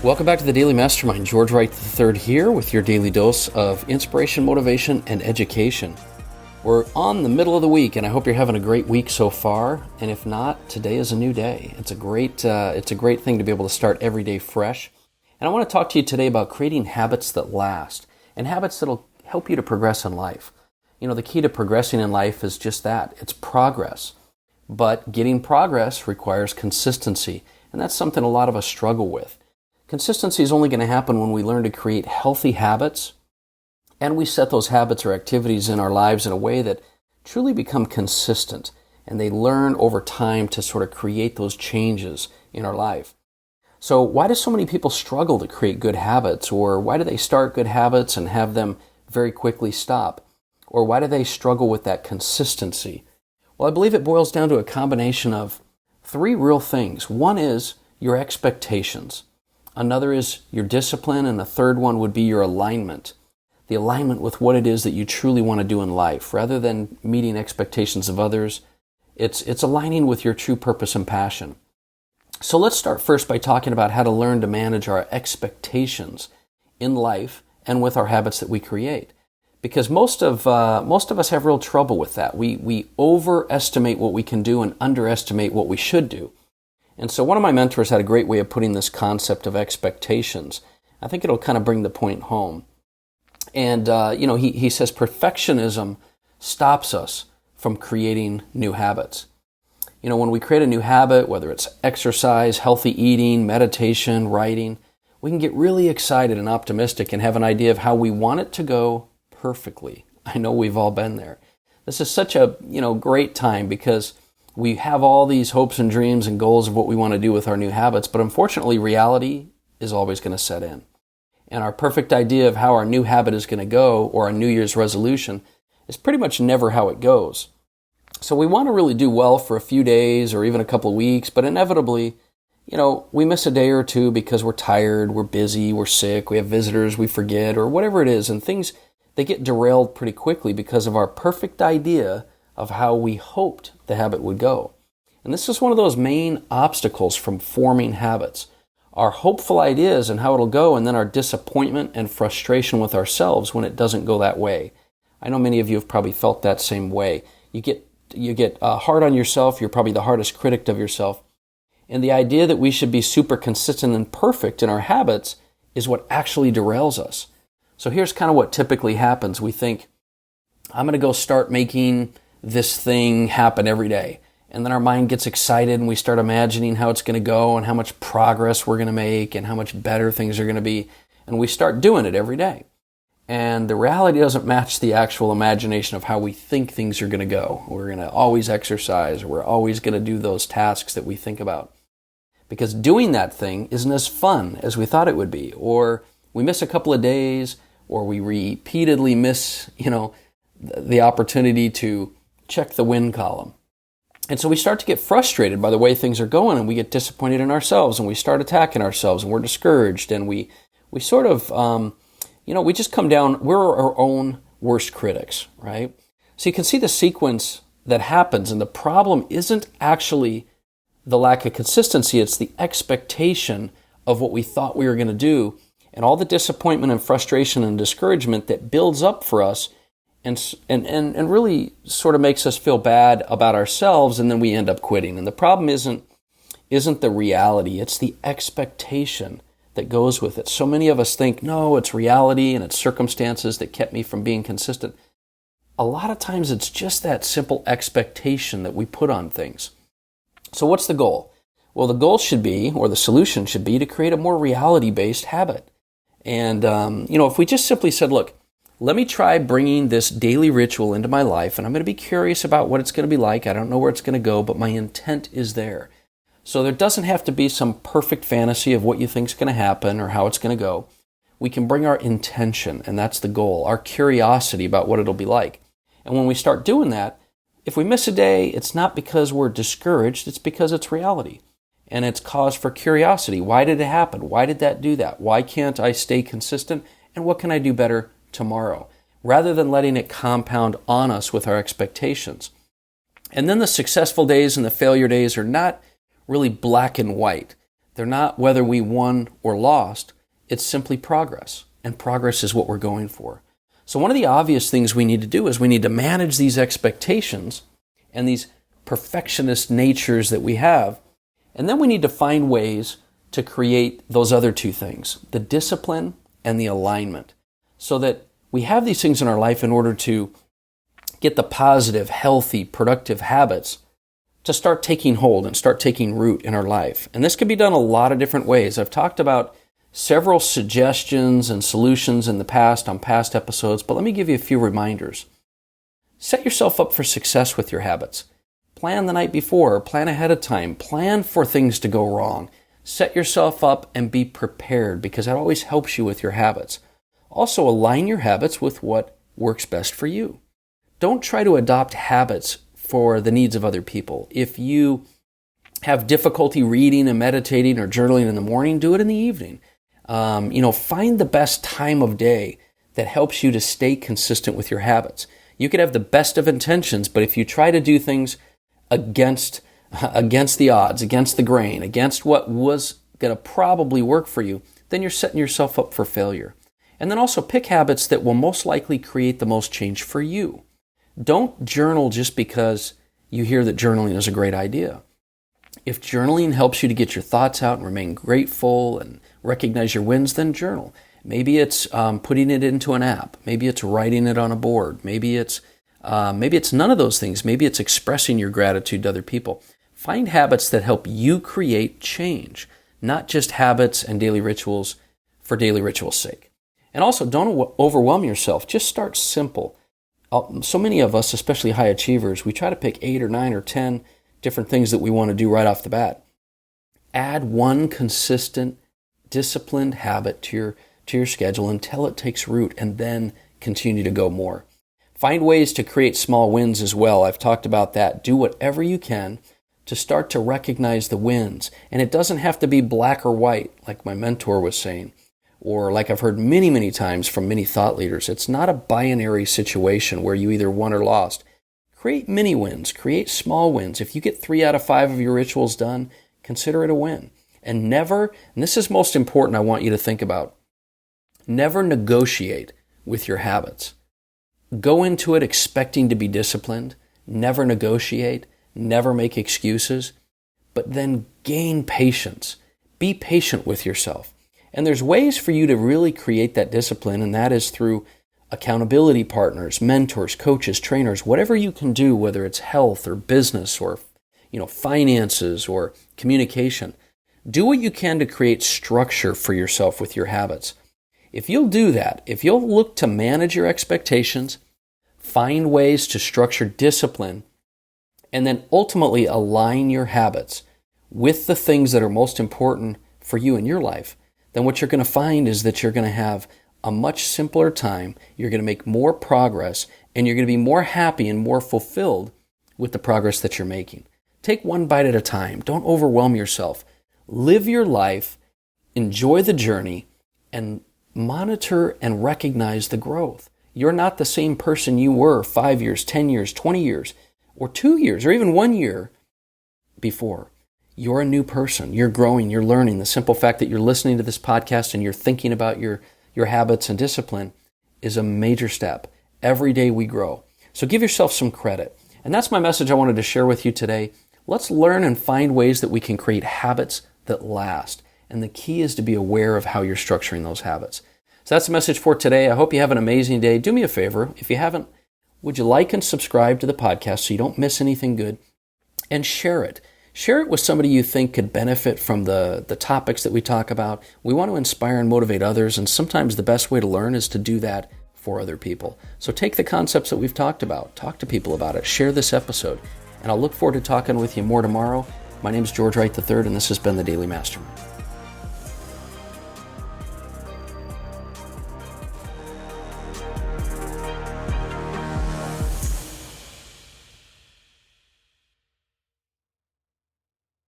Welcome back to the Daily Mastermind. George Wright III here with your daily dose of inspiration, motivation, and education. We're on the middle of the week, and I hope you're having a great week so far. And if not, today is a new day. It's a great thing to be able to start every day fresh. And I want to talk to you today about creating habits that last and habits that'll help you to progress in life. You know, the key to progressing in life is just that. It's progress. But getting progress requires consistency, and that's something a lot of us struggle with. Consistency is only going to happen when we learn to create healthy habits, and we set those habits or activities in our lives in a way that truly become consistent, and they learn over time to sort of create those changes in our life. So why do so many people struggle to create good habits, or why do they start good habits and have them very quickly stop? Or why do they struggle with that consistency? Well, I believe it boils down to a combination of three real things. One is your expectations. Another is your discipline, and the third one would be your alignment. The alignment with what it is that you truly want to do in life. Rather than meeting expectations of others, it's aligning with your true purpose and passion. So let's start first by talking about how to learn to manage our expectations in life and with our habits that we create. Because most of us have real trouble with that. We overestimate what we can do and underestimate what we should do. And so one of my mentors had a great way of putting this concept of expectations. I think it'll kind of bring the point home. And, he says perfectionism stops us from creating new habits. You know, when we create a new habit, whether it's exercise, healthy eating, meditation, writing, we can get really excited and optimistic and have an idea of how we want it to go perfectly. I know we've all been there. This is such a, great time because we have all these hopes and dreams and goals of what we want to do with our new habits, but unfortunately, reality is always going to set in. And our perfect idea of how our new habit is going to go, or our New Year's resolution, is pretty much never how it goes. So we want to really do well for a few days or even a couple of weeks, but inevitably, we miss a day or two because we're tired, we're busy, we're sick, we have visitors, we forget, or whatever it is, and things, they get derailed pretty quickly because of our perfect idea of how we hoped the habit would go. And this is one of those main obstacles from forming habits. Our hopeful ideas and how it'll go, and then our disappointment and frustration with ourselves when it doesn't go that way. I know many of you have probably felt that same way. You get hard on yourself. You're probably the hardest critic of yourself. And the idea that we should be super consistent and perfect in our habits is what actually derails us. So here's kind of what typically happens. We think, I'm going to go start making this thing happen every day. And then our mind gets excited and we start imagining how it's going to go and how much progress we're going to make and how much better things are going to be. And we start doing it every day. And the reality doesn't match the actual imagination of how we think things are going to go. We're going to always exercise, or we're always going to do those tasks that we think about. Because doing that thing isn't as fun as we thought it would be. Or we miss a couple of days, or we repeatedly miss, the opportunity to check the win column. And so we start to get frustrated by the way things are going, and we get disappointed in ourselves, and we start attacking ourselves, and we're discouraged, and we sort of, we just come down, we're our own worst critics, right? So you can see the sequence that happens, and the problem isn't actually the lack of consistency, it's the expectation of what we thought we were going to do, and all the disappointment and frustration and discouragement that builds up for us and really sort of makes us feel bad about ourselves, and then we end up quitting. And the problem isn't the reality, it's the expectation that goes with it. So many of us think, no, it's reality and it's circumstances that kept me from being consistent. A lot of times it's just that simple expectation that we put on things. So what's the goal? Well, the goal should be, or the solution should be, to create a more reality-based habit. And, if we just simply said, look, let me try bringing this daily ritual into my life, and I'm going to be curious about what it's going to be like. I don't know where it's going to go, but my intent is there. So there doesn't have to be some perfect fantasy of what you think is going to happen or how it's going to go. We can bring our intention, and that's the goal, our curiosity about what it'll be like. And when we start doing that, if we miss a day, it's not because we're discouraged, it's because it's reality. And it's cause for curiosity. Why did it happen? Why did that do that? Why can't I stay consistent? And what can I do better tomorrow? Rather than letting it compound on us with our expectations. And then the successful days and the failure days are not really black and white. They're not whether we won or lost. It's simply progress. And progress is what we're going for. So one of the obvious things we need to do is we need to manage these expectations and these perfectionist natures that we have. And then we need to find ways to create those other two things, the discipline and the alignment, so that we have these things in our life in order to get the positive, healthy, productive habits to start taking hold and start taking root in our life. And this can be done a lot of different ways. I've talked about several suggestions and solutions in the past on past episodes, but let me give you a few reminders. Set yourself up for success with your habits. Plan the night before, plan ahead of time, plan for things to go wrong. Set yourself up and be prepared, because that always helps you with your habits. Also, align your habits with what works best for you. Don't try to adopt habits for the needs of other people. If you have difficulty reading and meditating or journaling in the morning, do it in the evening. Find the best time of day that helps you to stay consistent with your habits. You could have the best of intentions, but if you try to do things against the odds, against the grain, against what was going to probably work for you, then you're setting yourself up for failure. And then also pick habits that will most likely create the most change for you. Don't journal just because you hear that journaling is a great idea. If journaling helps you to get your thoughts out and remain grateful and recognize your wins, then journal. Maybe it's putting it into an app. Maybe it's writing it on a board. Maybe it's none of those things. Maybe it's expressing your gratitude to other people. Find habits that help you create change, not just habits and daily rituals for daily rituals' sake. And also, don't overwhelm yourself. Just start simple. So many of us, especially high achievers, we try to pick 8 or 9 or 10 different things that we want to do right off the bat. Add one consistent, disciplined habit to your schedule until it takes root, and then continue to go more. Find ways to create small wins as well. I've talked about that. Do whatever you can to start to recognize the wins. And it doesn't have to be black or white, like my mentor was saying, or like I've heard many, many times from many thought leaders. It's not a binary situation where you either won or lost. Create mini wins. Create small wins. If you get 3 out of 5 of your rituals done, consider it a win. And never, and this is most important, I want you to think about, never negotiate with your habits. Go into it expecting to be disciplined. Never negotiate. Never make excuses. But then gain patience. Be patient with yourself. And there's ways for you to really create that discipline, and that is through accountability partners, mentors, coaches, trainers, whatever you can do, whether it's health or business or finances or communication. Do what you can to create structure for yourself with your habits. If you'll do that, if you'll look to manage your expectations, find ways to structure discipline, and then ultimately align your habits with the things that are most important for you in your life, then what you're going to find is that you're going to have a much simpler time, you're going to make more progress, and you're going to be more happy and more fulfilled with the progress that you're making. Take one bite at a time. Don't overwhelm yourself. Live your life, enjoy the journey, and monitor and recognize the growth. You're not the same person you were 5 years, 10 years, 20 years, or 2 years, or even 1 year before. You're a new person. You're growing. You're learning. The simple fact that you're listening to this podcast and you're thinking about your habits and discipline is a major step. Every day we grow. So give yourself some credit. And that's my message I wanted to share with you today. Let's learn and find ways that we can create habits that last. And the key is to be aware of how you're structuring those habits. So that's the message for today. I hope you have an amazing day. Do me a favor. If you haven't, would you like and subscribe to the podcast so you don't miss anything good? And share it. Share it with somebody you think could benefit from the topics that we talk about. We want to inspire and motivate others, and sometimes the best way to learn is to do that for other people. So take the concepts that we've talked about, talk to people about it, share this episode, and I'll look forward to talking with you more tomorrow. My name is George Wright III, and this has been the Daily Mastermind.